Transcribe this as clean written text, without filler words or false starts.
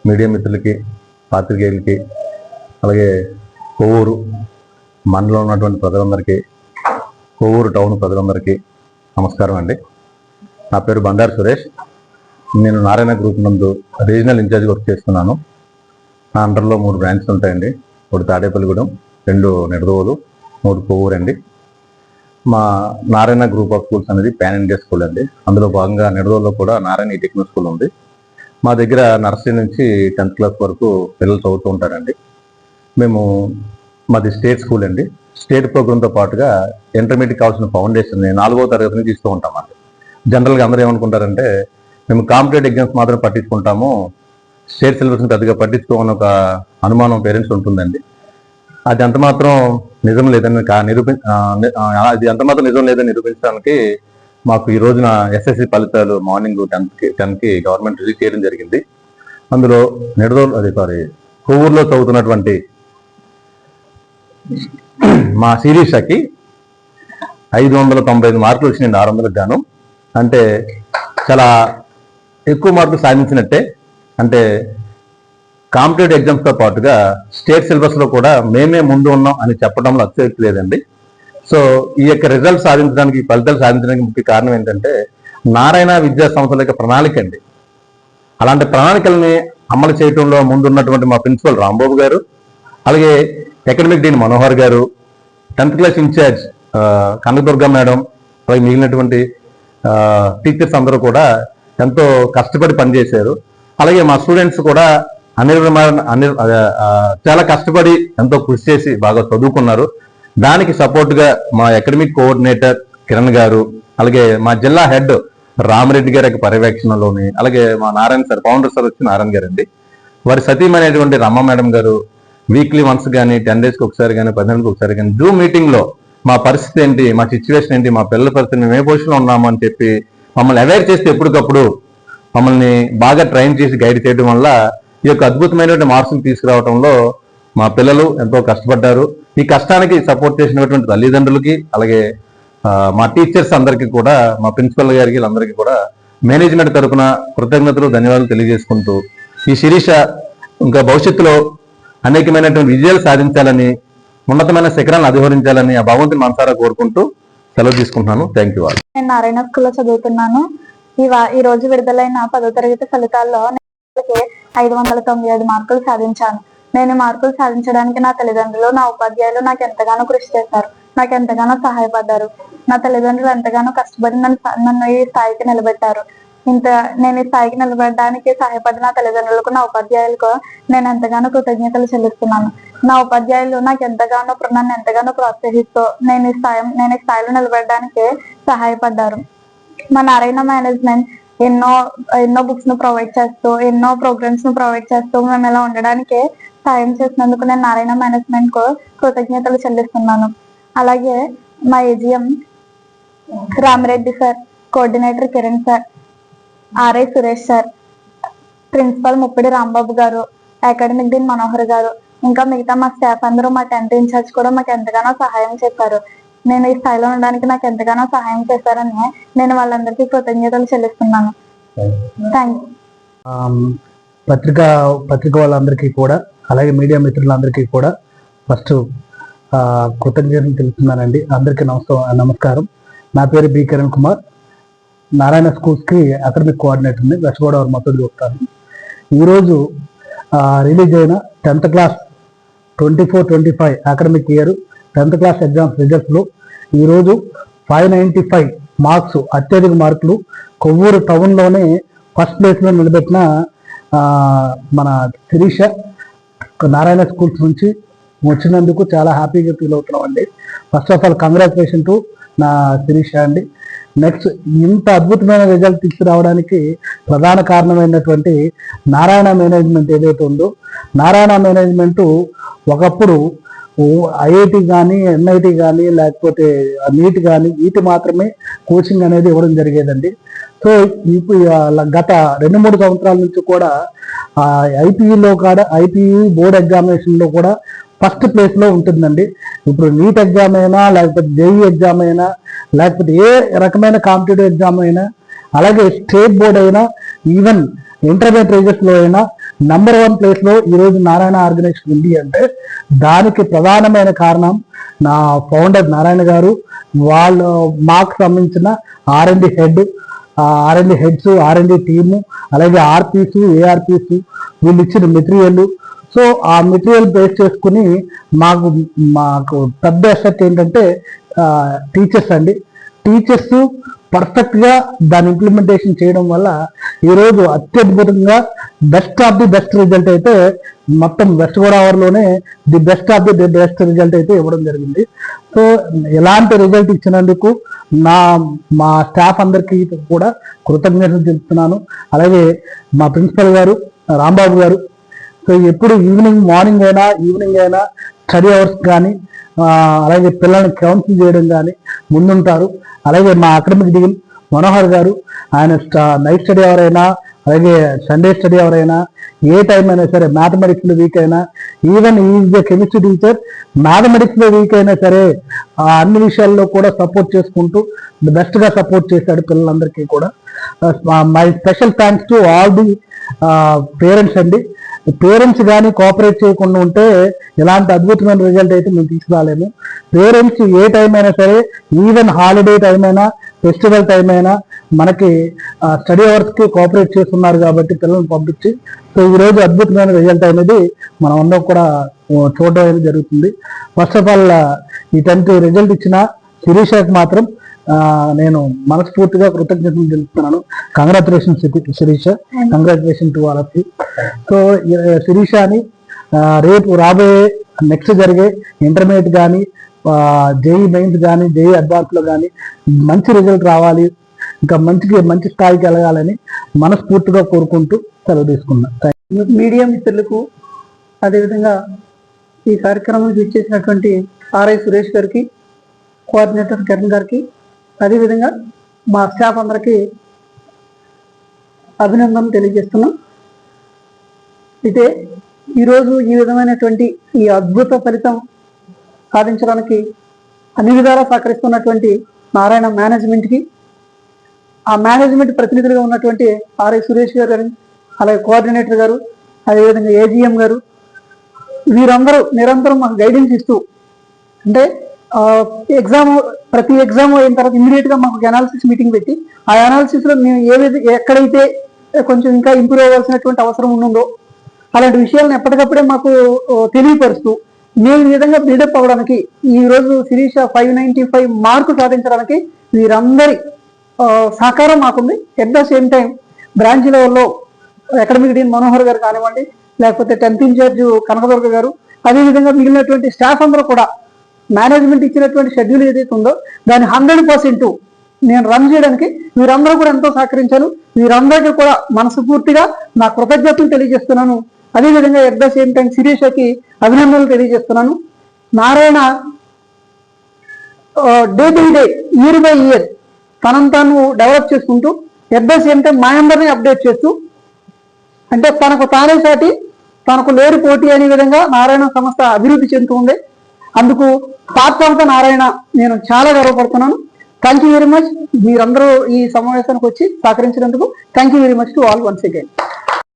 Media మిత్రులకి, పాత్రికేయులకి, అలాగే కొవ్వూరు మండలంలో ఉన్నటువంటి ప్రజలందరికీ, కొవ్వూరు టౌన్ ప్రజలందరికీ నమస్కారం అండి. నా పేరు బండారు సురేష్. నేను నారాయణ గ్రూప్ నందు రీజనల్ ఇన్ఛార్జ్ వర్క్ చేస్తున్నాను. నా అండర్లో 3 బ్రాంచ్లు ఉంటాయండి. 1 తాడేపల్లిగూడెం, 2 నిడదవోలు, 3 కొవ్వూరు అండి. మా నారాయణ గ్రూప్ ఆఫ్ స్కూల్స్ అనేది పాన్ ఇండియా స్కూల్ అండి. అందులో భాగంగా నిడదవోలో కూడా నారాయణ టెక్నికల్ స్కూల్ ఉంది. మా దగ్గర నర్సరీ నుంచి 10th క్లాస్ వరకు పిల్లలు చదువుతూ ఉంటారండి. మాది స్టేట్ స్కూల్ అండి. స్టేట్ ప్రోగ్రామ్తో పాటుగా ఇంటర్మీడియట్ కావాల్సిన ఫౌండేషన్ 4వ తరగతి నుంచి ఇస్తూ ఉంటామండి. జనరల్గా అందరూ ఏమనుకుంటారంటే మేము కాంపిటేటివ్ ఎగ్జామ్స్ మాత్రం పట్టించుకుంటాము, స్టేట్ సిలబస్ని పెద్దగా పట్టించుకోమని ఒక అనుమానం పేరెంట్స్ ఉంటుందండి. అది ఎంత మాత్రం నిజం లేదని నిరూపించడానికి మాకు ఈ రోజున ఎస్ఎస్సి ఫలితాలు మార్నింగ్ 10కి గవర్నమెంట్ రిలీజ్ చేయడం జరిగింది. అందులో కొవ్వూరులో చదువుతున్నటువంటి మా శిరీషకి 595 మార్కులు వచ్చినాయండి 600కి గాను. అంటే చాలా ఎక్కువ మార్కులు సాధించినట్టే. అంటే కాంపిటేటివ్ ఎగ్జామ్స్తో పాటుగా స్టేట్ సిలబస్లో కూడా మేమే ముందు ఉన్నాం అని చెప్పడంలో అతిశయోక్తి లేదండి. సో ఈ యొక్క రిజల్ట్ సాధించడానికి, ఫలితాలు సాధించడానికి ముఖ్య కారణం ఏంటంటే నారాయణ విద్యా సంస్థల యొక్క ప్రణాళిక అండి. అలాంటి ప్రణాళికల్ని అమలు చేయడంలో ముందున్నటువంటి మా ప్రిన్సిపల్ రాంబాబు గారు, అలాగే అకాడమిక్ డీన్ మనోహర్ గారు, 10th class incharge Kanakadurga madam, అలాగే మిగిలినటువంటి టీచర్స్ అందరూ కూడా ఎంతో కష్టపడి పనిచేశారు. అలాగే మా స్టూడెంట్స్ కూడా చాలా కష్టపడి ఎంతో కృషి చేసి బాగా చదువుకున్నారు. దానికి సపోర్ట్గా మా అకాడమిక్ కోఆర్డినేటర్ కిరణ్ గారు, అలాగే మా జిల్లా హెడ్ రామరెడ్డి గారి యొక్క పర్యవేక్షణలోని, అలాగే మా నారాయణ సార్, ఫౌండర్ సార్ వచ్చి నారాయణ గారు అండి, వారి సతీమైనటువంటి రమ్మ మేడం గారు వీక్లీ వన్స్ కానీ 10 డేస్కి ఒకసారి కానీ 10 నెలలకు ఒకసారి కానీ జూమ్ మీటింగ్లో మా పరిస్థితి ఏంటి, మా సిచ్యువేషన్ ఏంటి, మా పిల్లల పరిస్థితి, మేము ఏ పొజిషన్లో ఉన్నాము అని చెప్పి మమ్మల్ని అవేర్ చేస్తే ఎప్పటికప్పుడు మమ్మల్ని బాగా ట్రైన్ చేసి గైడ్ చేయడం వల్ల ఈ యొక్క అద్భుతమైనటువంటి మార్క్స్ని తీసుకురావడంలో మా పిల్లలు ఎంతో కష్టపడ్డారు. ఈ కష్టానికి సపోర్ట్ చేసినటువంటి తల్లిదండ్రులకి, అలాగే మా టీచర్స్ అందరికీ కూడా, మా ప్రిన్సిపల్ గారికి, వీళ్ళందరికీ కూడా మేనేజ్మెంట్ తరఫున కృతజ్ఞతలు, ధన్యవాదాలు తెలియజేసుకుంటూ ఈ శిరీష ఇంకా భవిష్యత్తులో అనేకమైనటువంటి విజయాలు సాధించాలని, ఉన్నతమైన శిఖరాలను అధిరోహించాలని ఆ భగవంతుని మనసారా కోరుకుంటూ సెలవు తీసుకుంటున్నాను. Thank you. నేను నారాయణ స్కూల్లో చదువుతున్నాను. ఈ రోజు విడుదలైన 10వ తరగతి ఫలితాల్లో 597 మార్కులు సాధించాను. నేను మార్కులు సాధించడానికి నా తల్లిదండ్రులు, నా ఉపాధ్యాయులు నాకు ఎంతగానో కృషి చేశారు, నాకు ఎంతగానో సహాయపడ్డారు. నా తల్లిదండ్రులు ఎంతగానో కష్టపడి నన్ను ఈ స్థాయికి నిలబెట్టారు. నేను ఈ స్థాయికి నిలబెట్టడానికి సహాయపడిన నా తల్లిదండ్రులకు, నా ఉపాధ్యాయులకు నేను ఎంతగానో కృతజ్ఞతలు చెల్లిస్తున్నాను. నా ఉపాధ్యాయులు నన్ను ఎంతగానో ప్రోత్సహిస్తూ నేను ఈ స్థాయిలో నిలబెట్టడానికి సహాయపడ్డారు. మా నారాయణ మేనేజ్మెంట్ ఎన్నో బుక్స్ ను ప్రొవైడ్ చేస్తూ, ఎన్నో ప్రోగ్రామ్స్ ను ప్రొవైడ్ చేస్తూ మేము ఇలా ఉండడానికి సాయం చేసినందుకు నేను నారాయణ మేనేజ్మెంట్ కు కృతజ్ఞతలు చెల్లిస్తున్నాను. అలాగే మా AGM Ramareddy sir, coordinator Kiran sir, RI Suresh sir, principal Muppidi Rambabu garu, academic Deen Manohar గారు, ఇంకా మిగతా మా స్టాఫ్ అందరూ, మా 10th ఇన్ఛార్జ్ కూడా మాకు ఎంతగానో సహాయం చేశారు. నేను ఈ స్థాయిలో ఉండడానికి నాకు ఎంతగానో సహాయం చేశారని నేను వాళ్ళందరికీ కృతజ్ఞతలు చెల్లిస్తున్నాను. Thank you. పత్రిక వాళ్ళందరికీ కూడా, అలాగే మీడియా మిత్రులందరికీ కూడా ఫస్ట్ కృతజ్ఞతలు తెలుపుతున్నానండి. అందరికీ నమస్కారం. నా పేరు బి కిరణ్ కుమార్. నారాయణ స్కూల్స్కి అకాడమిక్ కోఆర్డినేటర్ని, వెస్ట్ గోదావరి మొత్తం చూస్తాను. ఈరోజు రిలీజ్ అయిన 10th class 24-25 academic year 10th class exams రిజల్ట్స్లో ఈరోజు 595 మార్క్స్, అత్యధిక మార్కులు కొవ్వూరు టౌన్లోనే ఫస్ట్ ప్లేస్లో నిలబెట్టిన మన శిరీష నారాయణ స్కూల్స్ నుంచి వచ్చినందుకు చాలా హ్యాపీగా ఫీల్ అవుతున్నాం అండి. First of all congratulation to నా శిరీష అండి. నెక్స్ట్, ఇంత అద్భుతమైన రిజల్ట్ తీసుకురావడానికి ప్రధాన కారణమైనటువంటి నారాయణ మేనేజ్మెంట్ ఏదైతే ఉందో, నారాయణ మేనేజ్మెంట్ ఒకప్పుడు ఐఐటి కానీ, ఎన్ఐటి కానీ, లేకపోతే నీట్ కానీ, వీటి మాత్రమే కోచింగ్ అనేది ఇవ్వడం జరిగేదండి. సో ఇప్పుడు గత 2-3 సంవత్సరాల నుంచి కూడా ఐపీఈ బోర్డ్ ఎగ్జామినేషన్లో కూడా ఫస్ట్ ప్లేస్ లో ఉంటుందండి. ఇప్పుడు నీట్ ఎగ్జామ్ అయినా, లేకపోతే జేఈ ఎగ్జామ్ అయినా, లేకపోతే ఏ రకమైన కాంపిటేటివ్ ఎగ్జామ్ అయినా, అలాగే స్టేట్ బోర్డ్ అయినా, ఈవెన్ ఇంటర్మీడియట్ రేజెస్ లో అయినా నంబర్ 1 ప్లేస్ లో ఈరోజు నారాయణ ఆర్గనైజేషన్ ఉంది అంటే దానికి ప్రధానమైన కారణం నా ఫౌండర్ నారాయణ గారు, వాళ్ళు మాకు సంబంధించిన R&D head, R&D heads, R&D team, అలాగే ఆర్పీస్, ఏఆర్పీస్ వీళ్ళు ఇచ్చిన మెటీరియల్. సో ఆ మెటీరియల్ బేస్ చేసుకుని మాకు పెద్ద ఎఫెక్ట్ ఏంటంటే టీచర్స్ అండి. టీచర్స్ పర్ఫెక్ట్ గా దాన్ని ఇంప్లిమెంటేషన్ చేయడం వల్ల ఈరోజు అత్యద్భుతంగా best of the best result అయితే మొత్తం వెస్ట్ గోదావరిలోనే the best of the best result అయితే ఇవ్వడం జరిగింది. సో ఎలాంటి రిజల్ట్ ఇచ్చినందుకు మా స్టాఫ్ అందరికీ కూడా కృతజ్ఞతలు తెలుపుతున్నాను. అలాగే మా ప్రిన్సిపల్ గారు రాంబాబు గారు, సో ఎప్పుడు మార్నింగ్ అయినా స్టడీ అవర్స్ కానీ, అలాగే పిల్లల్ని కౌన్సిల్ చేయడం కానీ ముందుంటారు. అలాగే మా అకాడమిక్ డీన్ మనోహర్ గారు, ఆయన నైట్ స్టడీ అవర్ అయినా, అలాగే సండే స్టడీ అవర్ అయినా, ఏ టైం అయినా సరే, మ్యాథమెటిక్స్ లో వీక్ అయినా, even is chemistry teacher, mathematics లో వీక్ అయినా సరే అన్ని విషయాల్లో కూడా సపోర్ట్ చేసుకుంటూ బెస్ట్ గా సపోర్ట్ చేశాడు పిల్లలందరికీ కూడా. My special thanks to all the parents అండి. పేరెంట్స్ కానీ కోఆపరేట్ చేయకుండా ఉంటే ఎలాంటి అద్భుతమైన రిజల్ట్ అయితే మేము తీసుకురాలేము. పేరెంట్స్ ఏ టైం అయినా సరే, ఈవెన్ హాలిడే టైం అయినా, ఫెస్టివల్ టైం అయినా మనకి స్టడీ అవర్స్ కి కోఆపరేట్ చేస్తున్నారు కాబట్టి పిల్లల్ని పంపించి సో ఈరోజు అద్భుతమైన రిజల్ట్ అనేది మనం అందరం కూడా చూడడం అనేది జరుగుతుంది. ఫస్ట్ ఆఫ్ ఆల్ ఈ 10th రిజల్ట్ ఇచ్చిన శిరీషకి మాత్రం నేను మనస్ఫూర్తిగా కృతజ్ఞతలు తెలుపుతున్నాను. Congratulation Sirisha, congratulation to all of you. So శిరీషని రేపు రాబోయే నెక్స్ట్ జరిగే ఇంటర్మీడియట్ కానీ, జేఈ మెయిన్స్ కానీ, జేఈ అడ్వాన్స్ లో కానీ మంచి రిజల్ట్ రావాలి, ఇంకా మంచి స్థాయికి వెళ్ళగాలని మనస్ఫూర్తిగా కోరుకుంటూ సెలవు తీసుకున్నా. మీడియా మిత్రులకు, అదేవిధంగా ఈ కార్యక్రమానికి ఇచ్చేసినటువంటి ఆర్ఐ సురేష్ గారికి, కోఆర్డినేటర్ కిరణ్ గారికి, అదేవిధంగా మా స్టాఫ్ అందరికీ అభినందనలు తెలియజేస్తున్నాం. అయితే ఈరోజు ఈ విధమైనటువంటి ఈ అద్భుత ఫలితం సాధించడానికి అన్ని విధాలా సహకరిస్తున్నటువంటి నారాయణ మేనేజ్మెంట్కి, ఆ మేనేజ్మెంట్ ప్రతినిధులుగా ఉన్నటువంటి ఆర్ఐ సురేష్ గారు, అలాగే కోఆర్డినేటర్ గారు, అదేవిధంగా ఏజీఎం గారు, వీరందరూ నిరంతరం మాకు గైడెన్స్ ఇస్తూ, అంటే ప్రతి ఎగ్జామ్ అయిన తర్వాత ఇమ్మీడియట్ గా మాకు అనాలిసిస్ మీటింగ్ పెట్టి ఆ అనాలిసిస్ లో మేము ఎక్కడైతే కొంచెం ఇంకా ఇంప్రూవ్ అవ్వాల్సినటువంటి అవసరం ఉందో అలాంటి విషయాలను ఎప్పటికప్పుడే మాకు తెలియపరుస్తూ మేము ఈ విధంగా బిల్డప్ అవ్వడానికి, ఈ రోజు శిరీష 595 మార్కు సాధించడానికి వీరందరి సహకారం మాకుంది. At the same time branch లెవెల్లో అకాడమిక్ డీన్ మనోహర్ గారు కానివ్వండి, లేకపోతే 10th ఇన్ఛార్జ్ కనకదుర్గ గారు, అదేవిధంగా మిగిలినటువంటి స్టాఫ్ అందరూ కూడా మేనేజ్మెంట్ ఇచ్చినటువంటి షెడ్యూల్ ఏదైతే ఉందో దాన్ని 100% నేను రన్ చేయడానికి వీరందరూ కూడా ఎంతో సహకరించారు. వీరందరికీ కూడా మనస్ఫూర్తిగా నా కృతజ్ఞతలు తెలియజేస్తున్నాను. అదేవిధంగా ఎట్ ద సేమ్ టైం శిరీషకి అభినందనలు తెలియజేస్తున్నాను. Narayana day by day, year by year తనను తాను డెవలప్ చేసుకుంటూ ఎట్ ద సేమ్ టైం మా అందరినీ అప్డేట్ చేస్తూ, అంటే తనకు తానే సాటి తనకు లేరు పోటీ అనే విధంగా నారాయణ సంస్థ అభివృద్ధి చెందుతూ ఉంది. అందుకు పార్ట్ ఆఫ్ ద నారాయణ నేను చాలా గర్వపడుతున్నాను. Thank you very much. మీరందరూ ఈ సమావేశానికి వచ్చి సహకరించినందుకు thank you very much to all once again.